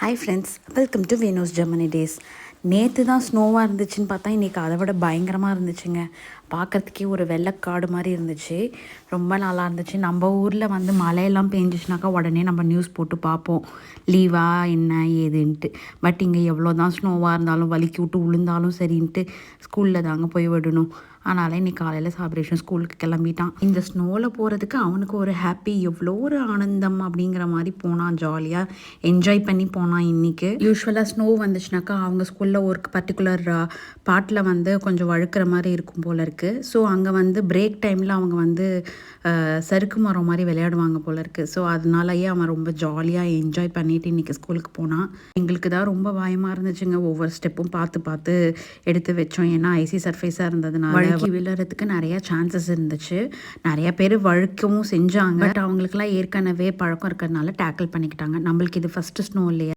Hi friends, welcome to வேனோஸ் Germany days. நேற்று தான் ஸ்னோவாக இருந்துச்சுன்னு பார்த்தா இன்றைக்கி அதை விட பயங்கரமாக இருந்துச்சுங்க. பார்க்குறதுக்கே ஒரு வெள்ளைக்காடு மாதிரி இருந்துச்சு. ரொம்ப நல்லா இருந்துச்சு. நம்ம ஊரில் வந்து மழையெல்லாம் பெஞ்சிச்சுனாக்கா உடனே நம்ம நியூஸ் போட்டு பார்ப்போம், லீவா என்ன ஏதுன்ட்டு. பட் இங்கே எவ்வளோ தான் ஸ்னோவாக இருந்தாலும் வலிக்கி விட்டு விழுந்தாலும் சரின்ட்டு ஸ்கூலில் தாங்க போய் விடணும். அதனால் இன்றைக்கி காலையில் செலிப்ரேஷன் ஸ்கூலுக்கு கிளம்பிட்டான். இந்த ஸ்னோவில் போகிறதுக்கு அவனுக்கு ஒரு ஹாப்பி, எவ்வளோ ஒரு ஆனந்தம் அப்படிங்கிற மாதிரி போனான். ஜாலியாக என்ஜாய் பண்ணி போனான். இன்றைக்கி யூஸ்வலாக ஸ்னோ வந்துச்சுனாக்கா அவங்க ஸ்கூலில் ஒரு பர்டிகுலர் பாட்டில் வந்து கொஞ்சம் வழுக்கிற மாதிரி இருக்கும் போல் இருக்குது. ஸோ அங்கே வந்து பிரேக் டைமில் அவங்க வந்து சறுக்கு மரம் மாதிரி விளையாடுவாங்க போல் இருக்குது. ஸோ அதனாலயே அவன் ரொம்ப ஜாலியாக என்ஜாய் பண்ணிவிட்டு இன்றைக்கி ஸ்கூலுக்கு போனான். எங்களுக்கு தான் ரொம்ப பயமாக இருந்துச்சுங்க. ஒவ்வொரு ஸ்டெப்பும் பார்த்து பார்த்து எடுத்து வச்சோம். ஏன்னா ஐசி சர்ஃபேஸாக இருந்ததுனால வழுக்கி விழுறதுக்கு நிறையா சான்சஸ் இருந்துச்சு. நிறைய பேர் வழுக்கவும் செஞ்சாங்க. பட் அவங்களுக்குலாம் ஏற்கனவே பழக்கம் இருக்கிறதுனால டேக்கிள் பண்ணிக்கிட்டாங்க. நம்மளுக்கு இது ஃபஸ்ட்டு ஸ்னோ இல்லையா.